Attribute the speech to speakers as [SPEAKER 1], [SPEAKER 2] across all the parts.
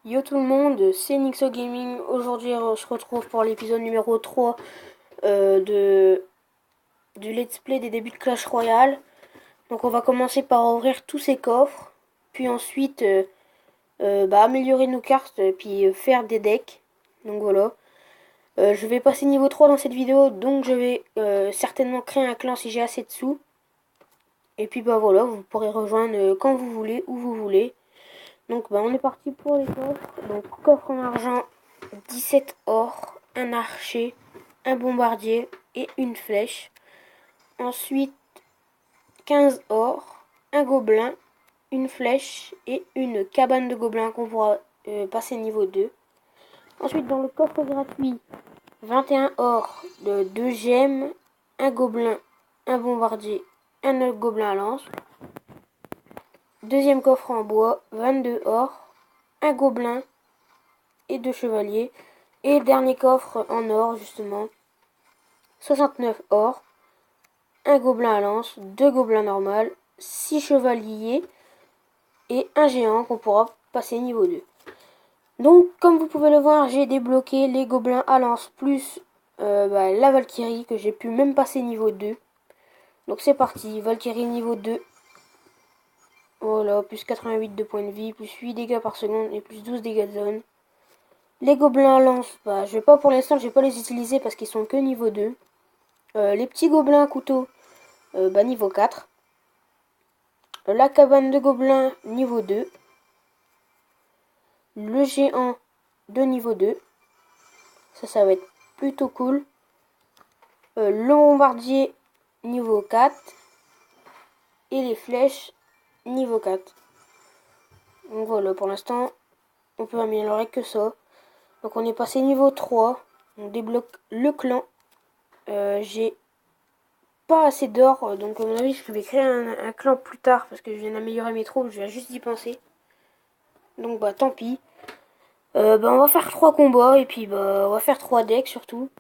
[SPEAKER 1] Yo tout le monde, c'est Nixo Gaming. Aujourd'hui, on se retrouve pour l'épisode numéro 3 du let's play des débuts de Clash Royale. Donc on va commencer par ouvrir tous ces coffres, puis ensuite améliorer nos cartes, puis faire des decks. Donc voilà. Je vais passer niveau 3 dans cette vidéo, donc je vais certainement créer un clan si j'ai assez de sous. Et puis bah voilà, vous pourrez rejoindre quand vous voulez, où vous voulez. Donc on est parti pour les coffres. Donc coffre en argent, 17 or, un archer, un bombardier et une flèche. Ensuite 15 or, un gobelin, une flèche et une cabane de gobelins qu'on pourra passer niveau 2. Ensuite dans le coffre gratuit, 21 or de 2 gemmes, un gobelin, un bombardier, un autre gobelin à lance. Deuxième coffre en bois, 22 or, un gobelin et 2 chevaliers. Et dernier coffre en or justement, 69 or, un gobelin à lance, 2 gobelins normales, 6 chevaliers et un géant qu'on pourra passer niveau 2. Donc comme vous pouvez le voir, j'ai débloqué les gobelins à lance plus la Valkyrie que j'ai pu même passer niveau 2. Donc c'est parti, Valkyrie niveau 2. Voilà, plus 88 de points de vie, plus 8 dégâts par seconde et plus 12 dégâts de zone. Les gobelins à lance, je vais pas pour l'instant, je vais pas les utiliser parce qu'ils sont que niveau 2. Les petits gobelins à couteau, niveau 4. La cabane de gobelins, niveau 2. Le géant de niveau 2. Ça va être plutôt cool. Le bombardier, niveau 4. Et les flèches, niveau 4. Donc voilà, pour l'instant, on peut améliorer que ça. Donc on est passé niveau 3. On débloque le clan. J'ai pas assez d'or, donc à mon avis je vais créer un clan plus tard parce que je viens d'améliorer mes troupes, je viens juste d'y penser. Donc tant pis. On va faire 3 combats et puis on va faire 3 decks surtout.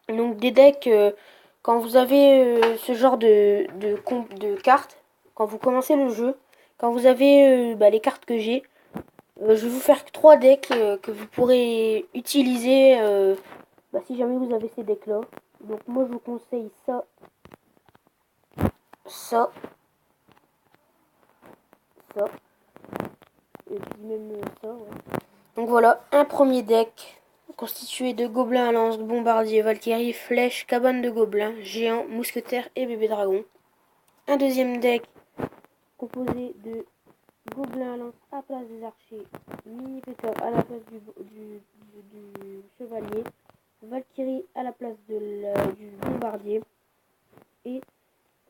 [SPEAKER 1] Donc des decks, quand vous avez ce genre de cartes, quand vous commencez le jeu, quand vous avez les cartes que j'ai, je vais vous faire 3 decks que vous pourrez utiliser si jamais vous avez ces decks là. Donc moi je vous conseille ça, et puis même ça, ouais. Donc voilà, un premier deck constitué de gobelins à lance, bombardier, valkyrie, flèche, cabane de gobelins, géant, mousquetaire et bébé dragon. Un deuxième deck composé de gobelins à lance à la place des archers, mini pétard à la place du chevalier, valkyrie à la place du bombardier et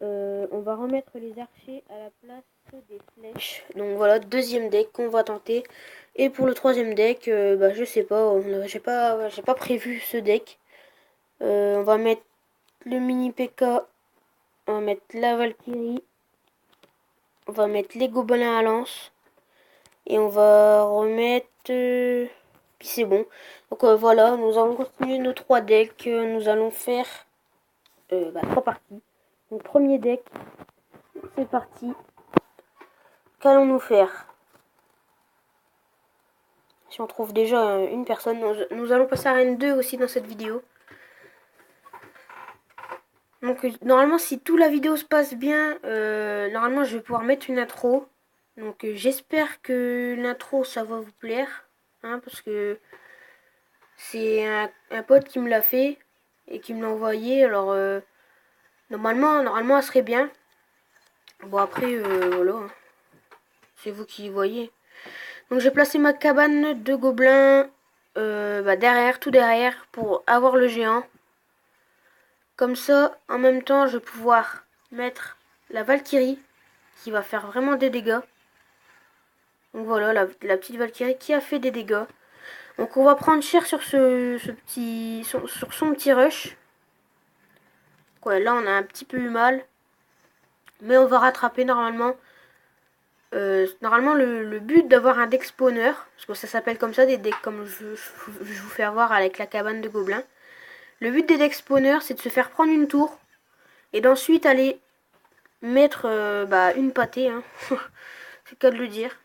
[SPEAKER 1] on va remettre les archers à la place des flèches. Donc voilà, deuxième deck qu'on va tenter. Et pour le troisième deck, je sais pas, j'ai pas prévu ce deck. On va mettre le mini P.K., on va mettre la Valkyrie, on va mettre les gobelins à lance et on va remettre puis c'est bon. Donc voilà, nous allons continuer nos 3 decks. Nous allons faire 3 parties. Donc premier deck, c'est parti. Qu'allons-nous faire? Si on trouve déjà une personne, nous allons passer à Reine 2 aussi dans cette vidéo. Donc normalement si toute la vidéo se passe bien, normalement je vais pouvoir mettre une intro. Donc j'espère que l'intro ça va vous plaire. Parce que c'est un pote qui me l'a fait et qui me l'a envoyé. Alors normalement elle serait bien. Bon après voilà. C'est vous qui voyez. Donc j'ai placé ma cabane de gobelins derrière, tout derrière, pour avoir le géant. Comme ça, en même temps, je vais pouvoir mettre la Valkyrie, qui va faire vraiment des dégâts. Donc voilà, la petite Valkyrie qui a fait des dégâts. Donc on va prendre cher sur sur son petit rush. Ouais, là on a un petit peu eu mal. Mais on va rattraper normalement. Normalement le but d'avoir un deck spawner, parce que ça s'appelle comme ça, des decks comme je vous fais voir avec la cabane de gobelins. Le but des decks spawners, c'est de se faire prendre une tour et d'ensuite aller mettre une pâtée, c'est le cas de le dire.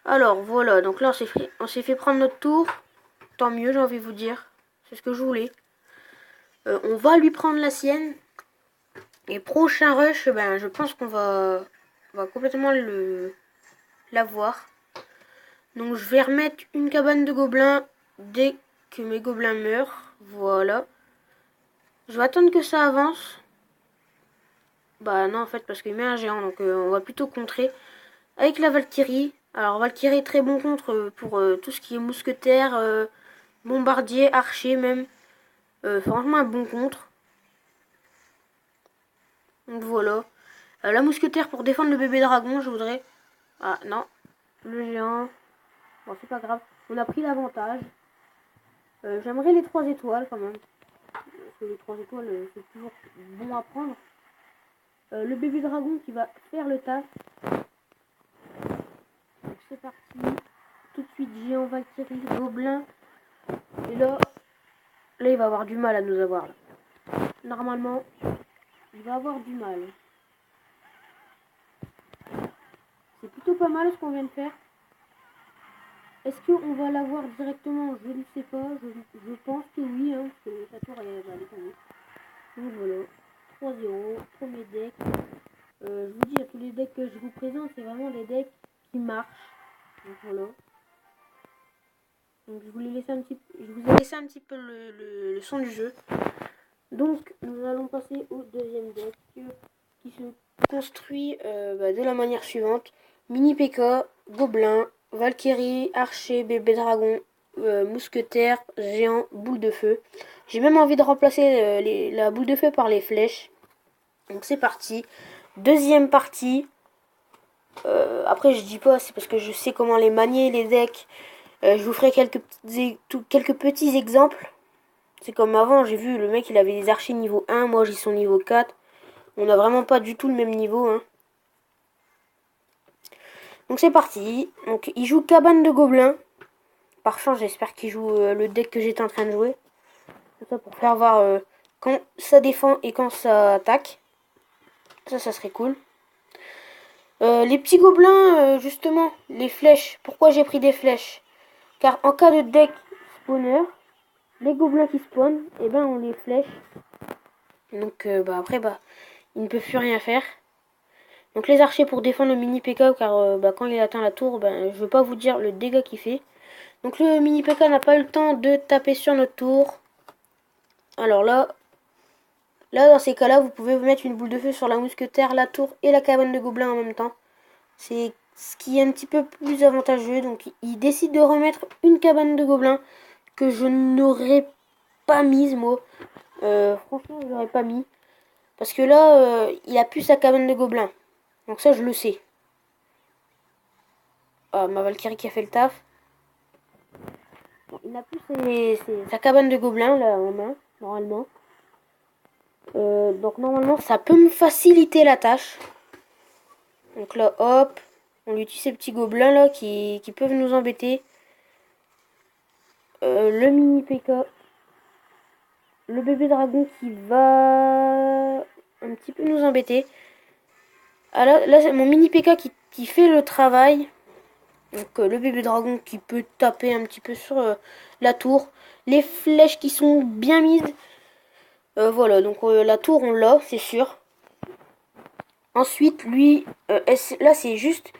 [SPEAKER 1] Alors voilà, donc là on s'est fait prendre notre tour. Tant mieux, j'ai envie de vous dire. C'est ce que je voulais. On va lui prendre la sienne. Et prochain rush, ben, je pense on va complètement l'avoir. Donc je vais remettre une cabane de gobelins dès que mes gobelins meurent. Voilà. Je vais attendre que ça avance. Bah non en fait parce qu'il met un géant donc on va plutôt contrer avec la Valkyrie. Alors Valkyrie est très bon contre pour tout ce qui est mousquetaire, bombardier, archer même. Franchement un bon contre. Donc voilà. La mousquetaire pour défendre le bébé dragon je voudrais. Ah non. Le géant. Bon c'est pas grave. On a pris l'avantage. J'aimerais les 3 étoiles quand même. Parce que les 3 étoiles c'est toujours bon à prendre. Le bébé dragon qui va faire le taf. Donc c'est parti. Tout de suite géant, Valkyrie, gobelin. Et là il va avoir du mal à nous avoir là. Normalement, il va avoir du mal. C'est plutôt pas mal ce qu'on vient de faire. Est-ce qu'on va l'avoir directement? Je ne sais pas. Je pense que oui, hein, parce que sa tour elle va aller tomber. Donc voilà. 3-0, premier deck. Je vous dis, à tous les decks que je vous présente, c'est vraiment des decks qui marchent. Donc voilà. Donc je vous ai laissé un petit peu le son du jeu. Donc nous allons passer au deuxième deck qui se construit de la manière suivante. Mini P.K., Gobelin, Valkyrie, Archer, Bébé Dragon, Mousquetaire, Géant, Boule de Feu. J'ai même envie de remplacer la boule de feu par les flèches. Donc c'est parti. Deuxième partie. Après je dis pas, c'est parce que je sais comment les manier les decks. Je vous ferai quelques petits exemples. C'est comme avant, j'ai vu le mec il avait des archers niveau 1, moi j'ai son niveau 4. On n'a vraiment pas du tout le même niveau. Hein. Donc c'est parti. Donc il joue cabane de gobelins. Par chance j'espère qu'il joue le deck que j'étais en train de jouer. C'est ça pour faire voir quand ça défend et quand ça attaque. Ça serait cool. Les petits gobelins, justement, les flèches. Pourquoi j'ai pris des flèches? Car en cas de deck spawner, les gobelins qui spawnent, et ben on les flèche. Donc après ils ne peuvent plus rien faire. Donc les archers pour défendre le mini P.K. car quand il atteint la tour, je veux pas vous dire le dégât qu'il fait. Donc le mini P.K. n'a pas eu le temps de taper sur notre tour. Alors là dans ces cas-là, vous pouvez vous mettre une boule de feu sur la mousquetaire, la tour et la cabane de gobelins en même temps. C'est ce qui est un petit peu plus avantageux. Donc il décide de remettre une cabane de gobelins que je n'aurais pas mise moi. Franchement, je l'aurais pas mis. Parce que là, il a plus sa cabane de gobelins. Donc ça, je le sais. Ah, ma Valkyrie qui a fait le taf. Bon, il n'a plus sa cabane de gobelins là en main, normalement. Donc normalement, ça peut me faciliter la tâche. Donc là, hop, on lui tue ces petits gobelins là qui peuvent nous embêter. Le mini P.K. Le bébé dragon qui va un petit peu nous embêter. Ah là c'est mon mini P.K. qui fait le travail. Donc le bébé dragon qui peut taper un petit peu sur la tour. Les flèches qui sont bien mises. Voilà, donc la tour on l'a, c'est sûr. Ensuite, lui, là c'est juste,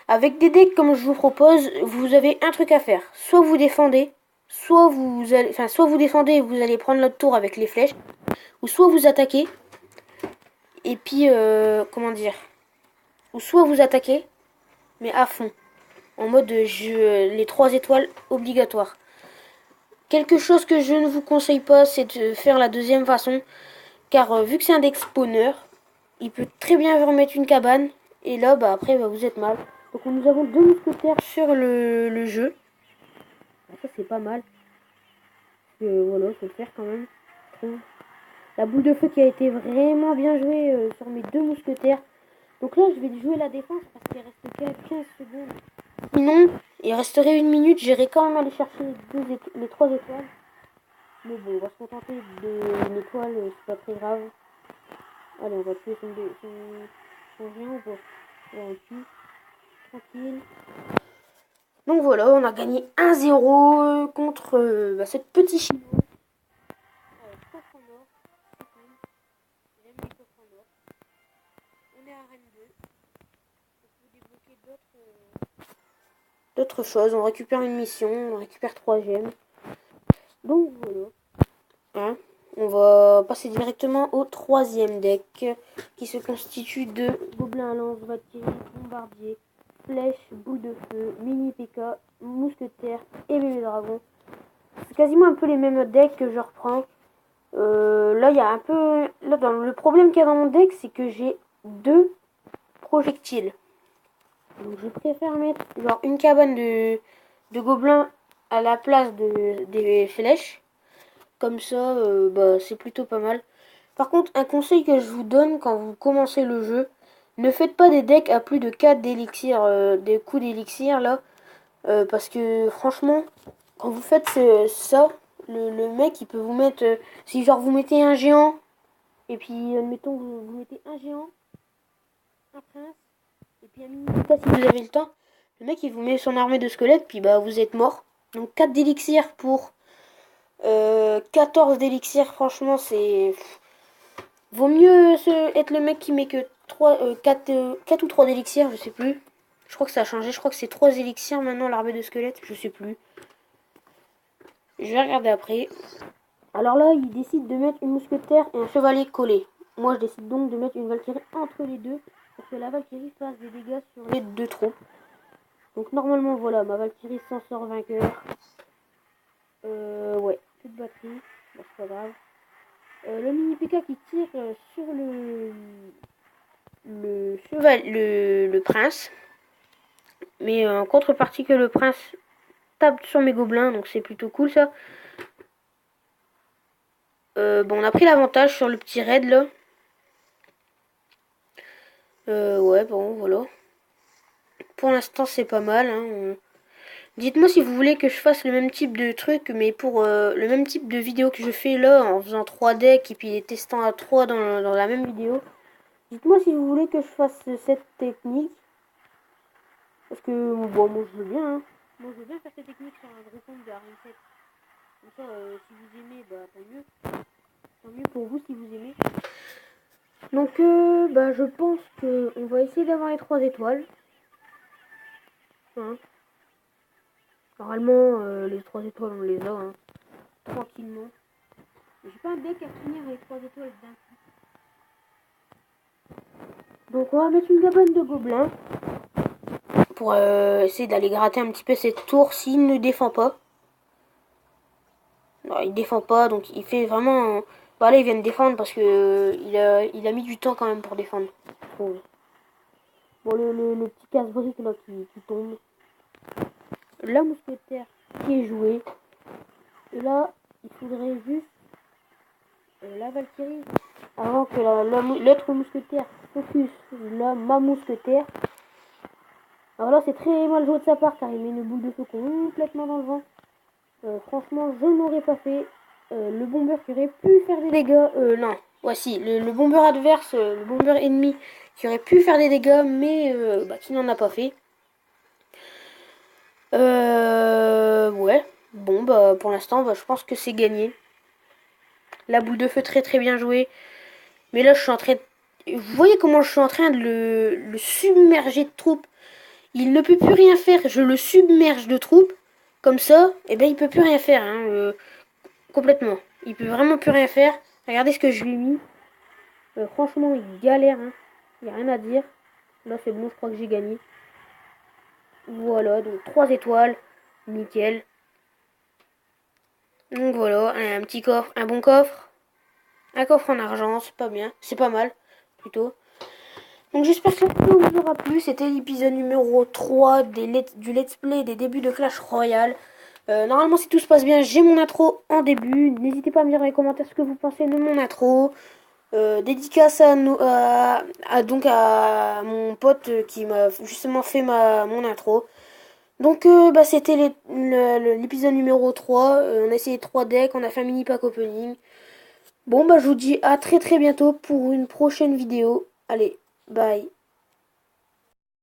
[SPEAKER 1] avec des decks comme je vous propose, vous avez un truc à faire. Soit vous défendez, soit vous défendez et vous allez prendre notre tour avec les flèches, ou soit vous attaquez, et puis, comment dire, ou soit vous attaquez, mais à fond, en mode les 3 étoiles obligatoires. Quelque chose que je ne vous conseille pas, c'est de faire la deuxième façon, car vu que c'est un deck spawner, il peut très bien vous remettre une cabane. Et là, après, vous êtes mal. Donc nous avons 2 mousquetaires sur le jeu. Ça, c'est pas mal. Voilà, faut le faire quand même. La boule de feu qui a été vraiment bien jouée sur mes 2 mousquetaires. Donc là, je vais jouer la défense parce qu'il reste 15 secondes. Sinon, il resterait 1 minute. J'irai quand même aller chercher les 3 étoiles. Mais bon, on va se contenter de l'étoile, c'est pas très grave. Allez, on va tuer son géant ou pas? Ouais, on tue. Tranquille. Donc voilà, on a gagné 1-0 contre cette petite chinoise. Coffre en or. J'aime les coffres en or. On est à Rennes 2. On peut débloquer d'autres choses. On récupère une mission, on récupère 3 gemmes. Donc voilà. Hein, on va passer directement au troisième deck qui se constitue de gobelins à lance, valkyrie, bombardier, flèche, boule de feu, mini PK, mousquetaire et bébé dragon. C'est quasiment un peu les mêmes decks que je reprends. Là, il y a un peu. Là, le problème qu'il y a dans mon deck, c'est que j'ai 2 projectiles. Donc, je préfère mettre genre une cabane de gobelins à la place des flèches. Comme ça, c'est plutôt pas mal. Par contre, un conseil que je vous donne quand vous commencez le jeu, ne faites pas des decks à plus de 4 d'élixir, des coups d'élixir là. Parce que franchement, quand vous faites ça, le mec il peut vous mettre. Si genre vous mettez un géant, et puis admettons vous mettez un géant, un prince, et puis un mini si vous avez le temps, le mec il vous met son armée de squelettes, puis bah vous êtes mort. Donc 4 d'élixir pour 14 d'élixir, franchement c'est. Vaut mieux être le mec qui met que 4 ou 3 d'élixir, je sais plus. Je crois que ça a changé, je crois que c'est 3 élixirs maintenant l'armée de squelettes, je sais plus. Je vais regarder après. Alors là, il décide de mettre une mousquetaire et un chevalier collé. Moi, je décide donc de mettre une valkyrie entre les deux pour que la valkyrie fasse des dégâts sur les 2 troupes. Donc normalement, voilà, ma valkyrie s'en sort vainqueur. Ouais, plus de batterie. Bon, c'est pas grave. Le mini PK qui tire sur le prince. Mais en contrepartie que le prince tape sur mes gobelins, donc c'est plutôt cool ça. On a pris l'avantage sur le petit raid là. Ouais, bon, voilà. Pour l'instant, c'est pas mal. Hein. Dites-moi si vous voulez que je fasse le même type de truc, mais pour le même type de vidéo que je fais là, en faisant 3 decks et puis les testant à 3 dans la même vidéo. Dites-moi si vous voulez que je fasse cette technique. Parce que, bon, moi je veux bien. Hein. Moi je veux bien faire cette technique sur un gros compte de Arène 7. Comme ça, si vous aimez, bah tant mieux. Tant mieux pour vous si vous aimez. Donc, je pense qu'on va essayer d'avoir les 3 étoiles. Hein. Normalement, les 3 étoiles, on les a. Hein. Tranquillement. J'ai pas un deck à finir avec 3 étoiles d'un coup. Donc, on va mettre une cabane de gobelins. Pour essayer d'aller gratter un petit peu cette tour s'il ne défend pas. Non, il défend pas, donc il fait vraiment. Voilà, il vient de défendre parce que il a mis du temps quand même pour défendre. Je trouve. Bon, le petit casse-brique là qui tombe. La mousquetaire qui est jouée. Et là, il faudrait juste la Valkyrie avant que l'autre mousquetaire focus ma mousquetaire. Alors là, c'est très mal joué de sa part car il met une boule de feu complètement dans le vent. Franchement, je ne l'aurais pas fait. Le bomber qui aurait pu faire des dégâts. Non, voici le bomber adverse, le bomber ennemi qui aurait pu faire des dégâts, mais qui n'en a pas fait. Ouais. Bon, pour l'instant, je pense que c'est gagné. La boule de feu très très bien jouée. Mais là, je suis en train de... Vous voyez comment je suis en train de le submerger de troupes. Il ne peut plus rien faire. Je le submerge de troupes. Comme ça, et ben il peut plus rien faire. Hein, complètement. Il peut vraiment plus rien faire. Regardez ce que je lui ai mis. Franchement, il galère. Hein. Il n'y a rien à dire. Là, c'est bon, je crois que j'ai gagné. Voilà, donc 3 étoiles. Nickel. Donc voilà, un petit coffre, un bon coffre. Un coffre en argent, c'est pas bien. C'est pas mal, plutôt. Donc j'espère que la vidéo vous aura plu. C'était l'épisode numéro 3 du let's play des débuts de Clash Royale. Normalement, si tout se passe bien, j'ai mon intro en début. N'hésitez pas à me dire dans les commentaires ce que vous pensez de mon intro. Dédicace à mon pote qui m'a justement fait mon intro. Donc c'était l'épisode numéro 3. On a essayé 3 decks, on a fait un mini pack opening. Bon je vous dis à très très bientôt pour une prochaine vidéo. Allez, bye.